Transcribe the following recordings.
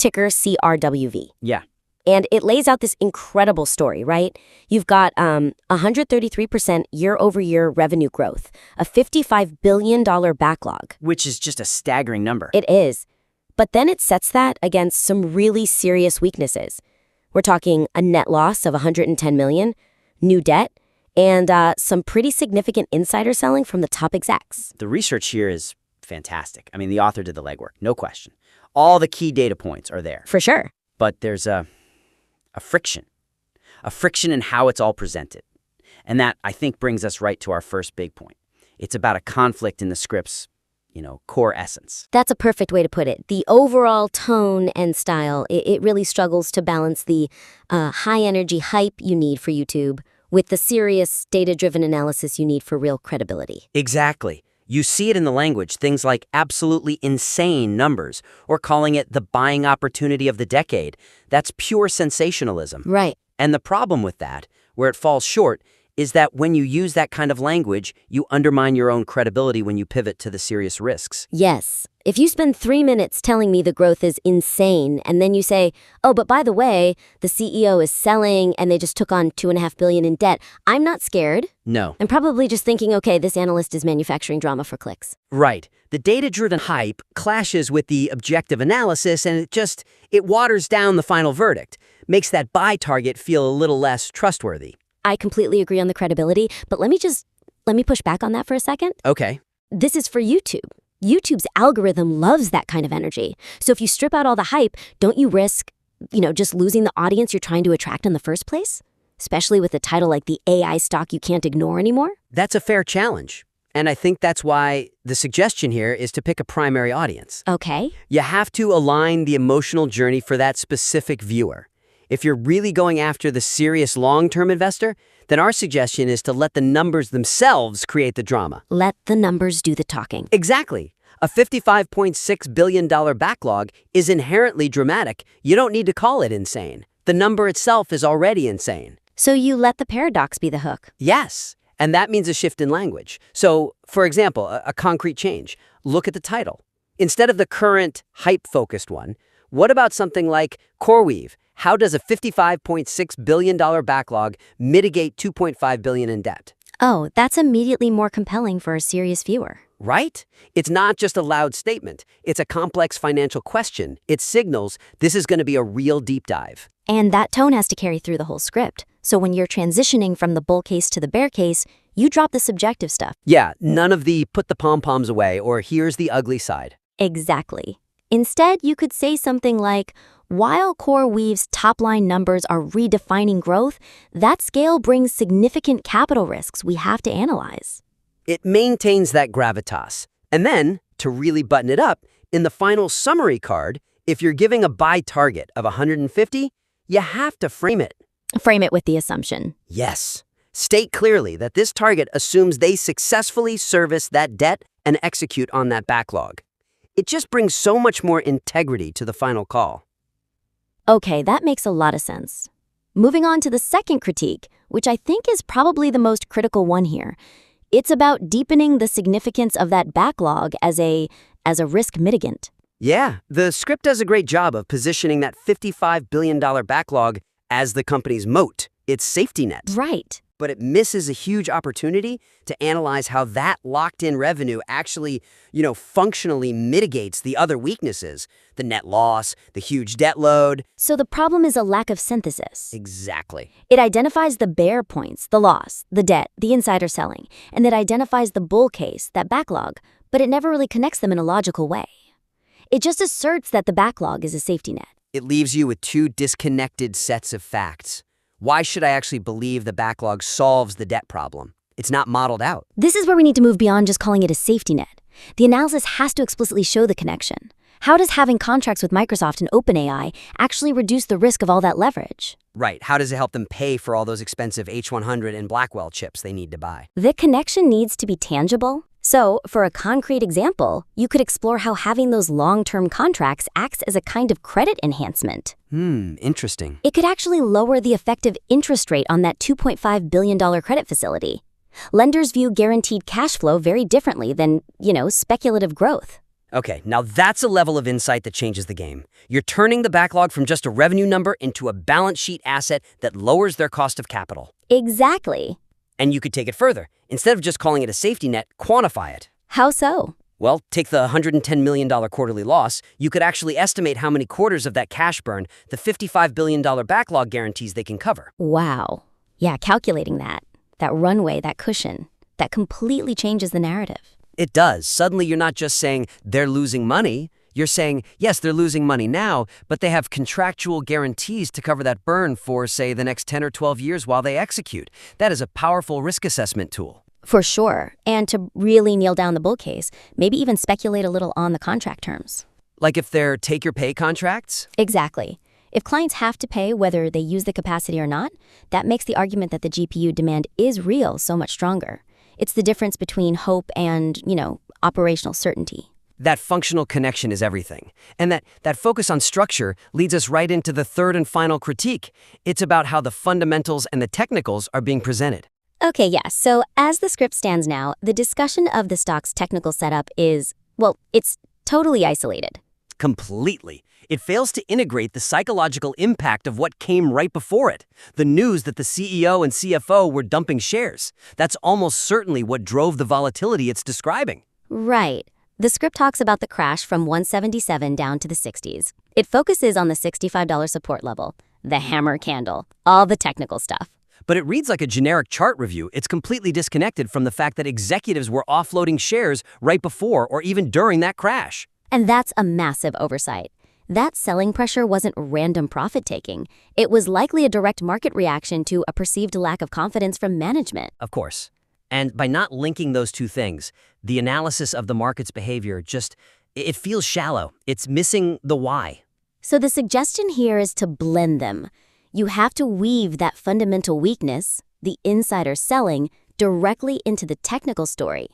ticker CRWV. Yeah. And it lays out this incredible story, right? You've got 133% year-over-year revenue growth, a $55 billion backlog. Which is just a staggering number. It is. But then it sets that against some really serious weaknesses. We're talking a net loss of $110 million, new debt, and some pretty significant insider selling from the top execs. The research here is fantastic. I mean, the author did the legwork, no question. All the key data points are there. For sure. But there's a friction in how it's all presented. And that, I think, brings us right to our first big point. It's about a conflict in the script's, core essence. That's a perfect way to put it. The overall tone and style, it really struggles to balance the high-energy hype you need for YouTube with the serious, data-driven analysis you need for real credibility. Exactly. You see it in the language, things like absolutely insane numbers, or calling it the buying opportunity of the decade. That's pure sensationalism. Right. And the problem with that, where it falls short, is that when you use that kind of language, you undermine your own credibility when you pivot to the serious risks. Yes. If you spend 3 minutes telling me the growth is insane, and then you say, oh, but by the way, the CEO is selling and they just took on $2.5 billion in debt, I'm not scared. No. I'm probably just thinking, okay, this analyst is manufacturing drama for clicks. Right. The data-driven hype clashes with the objective analysis, and it waters down the final verdict, makes that buy target feel a little less trustworthy. I completely agree on the credibility, but let me push back on that for a second. Okay. This is for YouTube. YouTube's algorithm loves that kind of energy. So if you strip out all the hype, don't you risk, just losing the audience you're trying to attract in the first place? Especially with a title like the AI stock you can't ignore anymore? That's a fair challenge. And I think that's why the suggestion here is to pick a primary audience. Okay. You have to align the emotional journey for that specific viewer. If you're really going after the serious long-term investor, then our suggestion is to let the numbers themselves create the drama. Let the numbers do the talking. Exactly. A $55.6 billion backlog is inherently dramatic. You don't need to call it insane. The number itself is already insane. So you let the paradox be the hook. Yes, and that means a shift in language. So, for example, a concrete change. Look at the title. Instead of the current hype-focused one, what about something like CRWV? How does a $55.6 billion backlog mitigate $2.5 billion in debt? Oh, that's immediately more compelling for a serious viewer. Right? It's not just a loud statement. It's a complex financial question. It signals this is going to be a real deep dive. And that tone has to carry through the whole script. So when you're transitioning from the bull case to the bear case, you drop the subjective stuff. Yeah, none of the put the pom-poms away or here's the ugly side. Exactly. Instead, you could say something like, while CRWV's top-line numbers are redefining growth, that scale brings significant capital risks we have to analyze. It maintains that gravitas. And then, to really button it up, in the final summary card, if you're giving a buy target of 150, you have to frame it. Frame it with the assumption. Yes. State clearly that this target assumes they successfully service that debt and execute on that backlog. It just brings so much more integrity to the final call. Okay, that makes a lot of sense. Moving on to the second critique, which I think is probably the most critical one here. It's about deepening the significance of that backlog as a risk mitigant. Yeah, the script does a great job of positioning that $55 billion backlog as the company's moat, its safety net. Right. But it misses a huge opportunity to analyze how that locked-in revenue actually, functionally mitigates the other weaknesses, the net loss, the huge debt load. So the problem is a lack of synthesis. Exactly. It identifies the bear points, the loss, the debt, the insider selling, and it identifies the bull case, that backlog, but it never really connects them in a logical way. It just asserts that the backlog is a safety net. It leaves you with two disconnected sets of facts. Why should I actually believe the backlog solves the debt problem? It's not modeled out. This is where we need to move beyond just calling it a safety net. The analysis has to explicitly show the connection. How does having contracts with Microsoft and OpenAI actually reduce the risk of all that leverage? Right. How does it help them pay for all those expensive H100 and Blackwell chips they need to buy? The connection needs to be tangible. So, for a concrete example, you could explore how having those long-term contracts acts as a kind of credit enhancement. Interesting. It could actually lower the effective interest rate on that $2.5 billion credit facility. Lenders view guaranteed cash flow very differently than, speculative growth. Okay, now that's a level of insight that changes the game. You're turning the backlog from just a revenue number into a balance sheet asset that lowers their cost of capital. Exactly. And you could take it further. Instead of just calling it a safety net, quantify it. How so? Well, take the $110 million quarterly loss. You could actually estimate how many quarters of that cash burn the $55 billion backlog guarantees they can cover. Wow. Yeah, calculating that runway, that cushion, that completely changes the narrative. It does. Suddenly, you're not just saying they're losing money. You're saying, yes, they're losing money now, but they have contractual guarantees to cover that burn for, say, the next 10 or 12 years while they execute. That is a powerful risk assessment tool. For sure. And to really nail down the bull case, maybe even speculate a little on the contract terms. Like if they're take-or-pay contracts? Exactly. If clients have to pay whether they use the capacity or not, that makes the argument that the GPU demand is real so much stronger. It's the difference between hope and, operational certainty. That functional connection is everything. And that focus on structure leads us right into the third and final critique. It's about how the fundamentals and the technicals are being presented. Okay, yeah, so as the script stands now, the discussion of the stock's technical setup is, it's totally isolated. Completely. It fails to integrate the psychological impact of what came right before it. The news that the CEO and CFO were dumping shares. That's almost certainly what drove the volatility it's describing. Right. The script talks about the crash from 177 down to the 60s. It focuses on the $65 support level, the hammer candle, all the technical stuff. But it reads like a generic chart review. It's completely disconnected from the fact that executives were offloading shares right before or even during that crash. And that's a massive oversight. That selling pressure wasn't random profit-taking. It was likely a direct market reaction to a perceived lack of confidence from management. Of course. And by not linking those two things, the analysis of the market's behavior it feels shallow. It's missing the why. So the suggestion here is to blend them. You have to weave that fundamental weakness, the insider selling, directly into the technical story.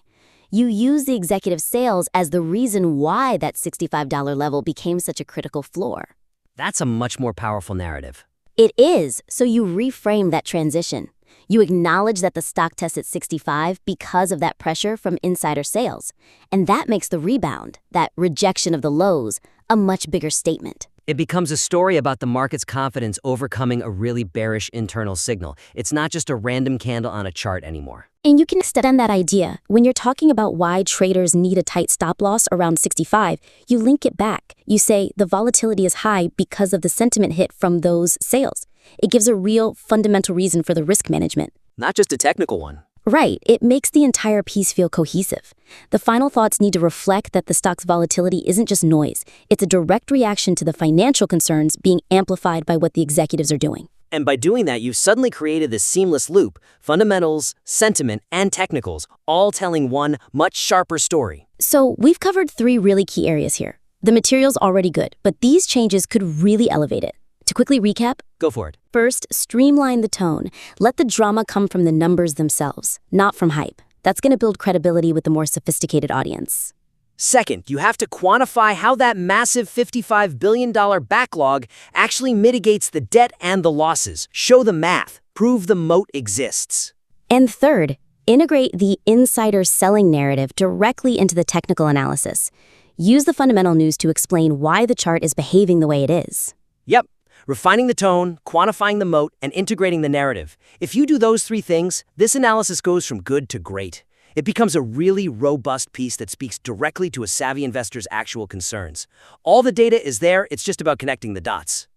You use the executive sales as the reason why that $65 level became such a critical floor. That's a much more powerful narrative. It is, so you reframe that transition. You acknowledge that the stock tests at 65 because of that pressure from insider sales. And that makes the rebound, that rejection of the lows, a much bigger statement. It becomes a story about the market's confidence overcoming a really bearish internal signal. It's not just a random candle on a chart anymore. And you can extend that idea. When you're talking about why traders need a tight stop loss around 65, you link it back. You say the volatility is high because of the sentiment hit from those sales. It gives a real fundamental reason for the risk management. Not just a technical one. Right, it makes the entire piece feel cohesive. The final thoughts need to reflect that the stock's volatility isn't just noise. It's a direct reaction to the financial concerns being amplified by what the executives are doing. And by doing that, you've suddenly created this seamless loop, fundamentals, sentiment, and technicals, all telling one much sharper story. So we've covered 3 really key areas here. The material's already good, but these changes could really elevate it. To quickly recap, Go for it. first, streamline the tone. Let the drama come from the numbers themselves, not from hype. That's going to build credibility with the more sophisticated audience. Second, you have to quantify how that massive $55 billion backlog actually mitigates the debt and the losses. Show the math. Prove the moat exists. And third, integrate the insider selling narrative directly into the technical analysis. Use the fundamental news to explain why the chart is behaving the way it is. Yep. Refining the tone, quantifying the moat, and integrating the narrative. If you do those 3 things, this analysis goes from good to great. It becomes a really robust piece that speaks directly to a savvy investor's actual concerns. All the data is there, it's just about connecting the dots.